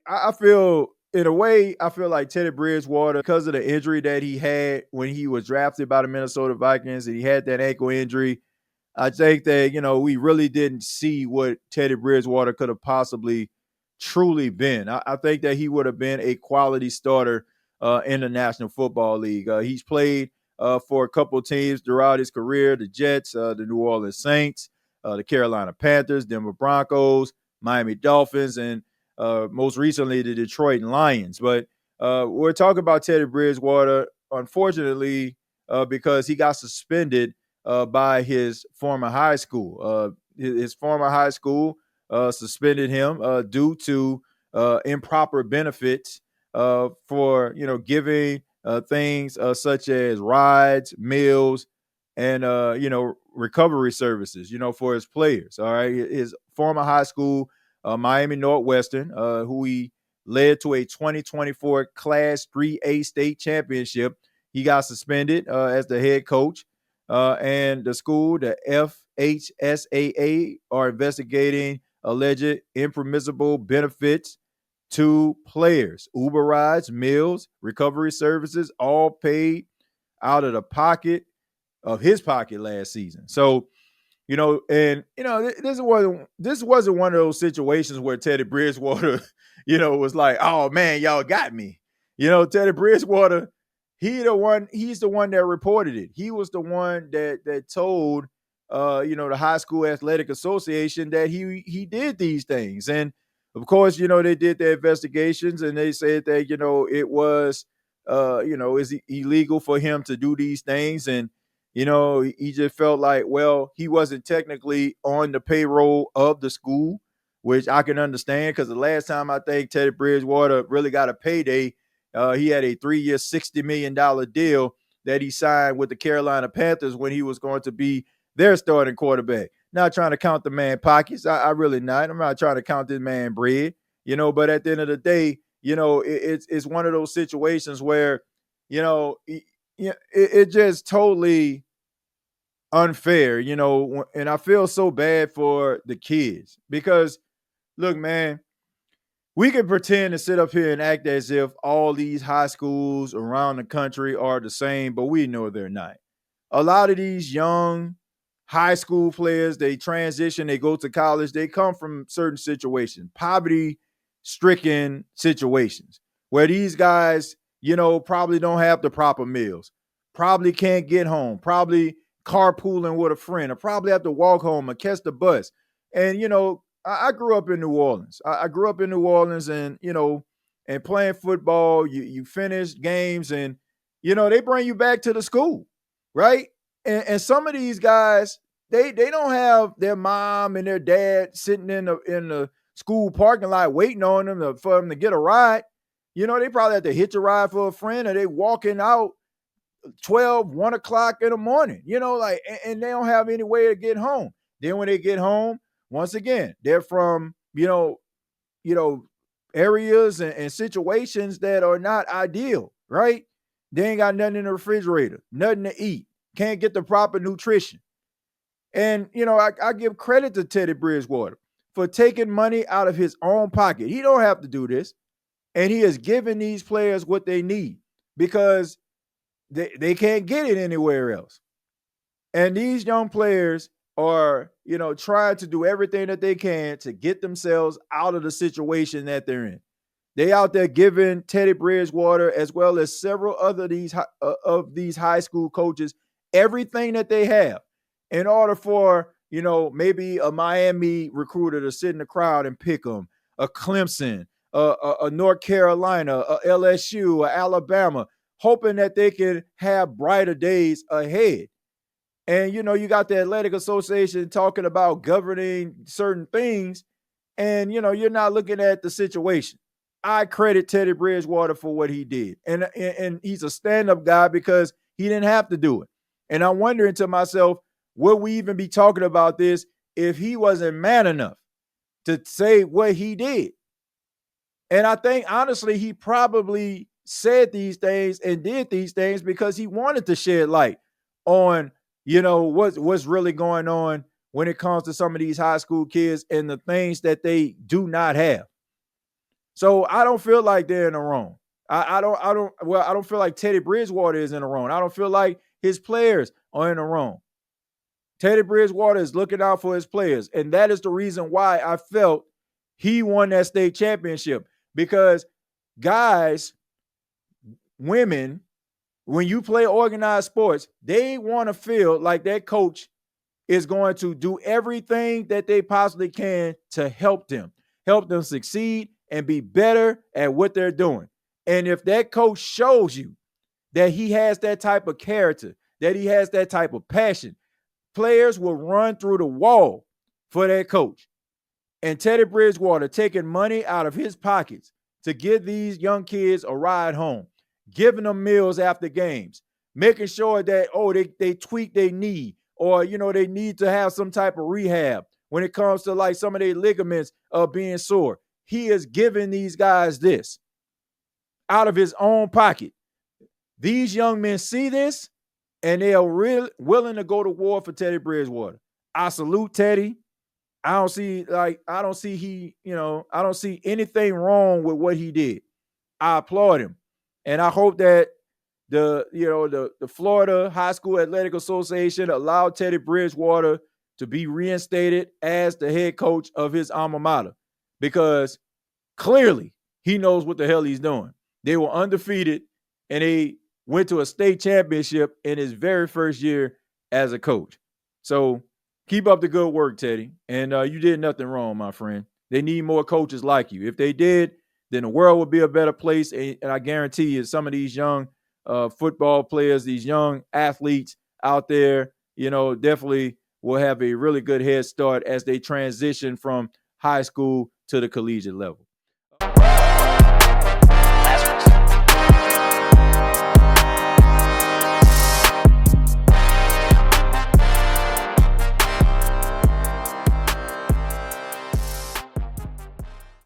I feel in a way, I feel like Teddy Bridgewater, because of the injury that he had when he was drafted by the Minnesota Vikings, and he had that ankle injury. I think that we really didn't see what Teddy Bridgewater could have possibly truly been. I think that he would have been a quality starter in the National Football League. He's played for a couple of teams throughout his career: the Jets, the New Orleans Saints, the Carolina Panthers, Denver Broncos, Miami Dolphins, and most recently the Detroit Lions. But we're talking about Teddy Bridgewater, unfortunately, because he got suspended by his former high school. His former high school suspended him due to improper benefits for giving things such as rides, meals, and recovery services. For his players. All right, his former high school, Miami Northwestern, who he led to a 2024 Class 3A state championship. He got suspended as the head coach, and the school, the FHSAA, are investigating alleged impermissible benefits to players. Uber rides, meals, recovery services, all paid out of the pocket of his pocket last season. So, this wasn't one of those situations where Teddy Bridgewater, was like, oh man, y'all got me. Teddy Bridgewater, he's the one that reported it. He was the one that told the high school athletic association that he did these things. And of course, they did their investigations and they said that, it was is illegal for him to do these things. And he just felt like, well, he wasn't technically on the payroll of the school, which I can understand, because the last time I think Teddy Bridgewater really got a payday, he had a 3-year, $60 million deal that he signed with the Carolina Panthers when he was going to be their starting quarterback. Not trying to count the man pockets. I really not. I'm not trying to count this man bread, but at the end of the day, it's one of those situations where, it just totally unfair, and I feel so bad for the kids because, look, man, we can pretend to sit up here and act as if all these high schools around the country are the same, but we know they're not. A lot of these young high school players, they transition, they go to college, they come from certain situations, poverty stricken situations, where these guys, probably don't have the proper meals, probably can't get home, probably carpooling with a friend, or probably have to walk home or catch the bus. And, I grew up in New Orleans. I grew up in New Orleans, and and playing football, you finish games, and they bring you back to the school, right? And some of these guys, they don't have their mom and their dad sitting in the school parking lot waiting on them for them to get a ride. They probably have to hitch a ride for a friend, or they walking out 12, 1 o'clock in the morning, and they don't have any way to get home. Then when they get home, once again, they're from, you know, areas and situations that are not ideal, right? They ain't got nothing in the refrigerator, nothing to eat, can't get the proper nutrition. And, I give credit to Teddy Bridgewater for taking money out of his own pocket. He don't have to do this. And he has given these players what they need because they can't get it anywhere else. And these young players are, trying to do everything that they can to get themselves out of the situation that they're in. They out there giving Teddy Bridgewater, as well as several other of these high school coaches, everything that they have in order for, maybe a Miami recruiter to sit in the crowd and pick them, a Clemson, a North Carolina, a LSU, a Alabama, hoping that they can have brighter days ahead. And, you got the Athletic Association talking about governing certain things, and, you're not looking at the situation. I credit Teddy Bridgewater for what he did. And he's a stand-up guy because he didn't have to do it. And I'm wondering to myself, would we even be talking about this if he wasn't man enough to say what he did? And I think, honestly, he probably said these things and did these things because he wanted to shed light on, what's really going on when it comes to some of these high school kids and the things that they do not have. So I don't feel like they're in the wrong. I don't feel like Teddy Bridgewater is in the wrong. I don't feel like his players are in the wrong. Teddy Bridgewater is looking out for his players. And that is the reason why I felt he won that state championship. Because guys, women, when you play organized sports, they want to feel like that coach is going to do everything that they possibly can to help them succeed and be better at what they're doing. And if that coach shows you that he has that type of character, that he has that type of passion, players will run through the wall for that coach. And Teddy Bridgewater taking money out of his pockets to give these young kids a ride home, giving them meals after games, making sure that, they tweak their knee, or, they need to have some type of rehab when it comes to like some of their ligaments being sore. He is giving these guys this out of his own pocket. These young men see this and they are really willing to go to war for Teddy Bridgewater. I salute Teddy. I don't see anything wrong with what he did. I applaud him. And I hope that the Florida High School Athletic Association allowed Teddy Bridgewater to be reinstated as the head coach of his alma mater, because clearly he knows what the hell he's doing. They were undefeated and they went to a state championship in his very first year as a coach. So keep up the good work, Teddy. And you did nothing wrong, my friend. They need more coaches like you. If they did, then the world would be a better place. And I guarantee you, some of these young football players, these young athletes out there, definitely will have a really good head start as they transition from high school to the collegiate level.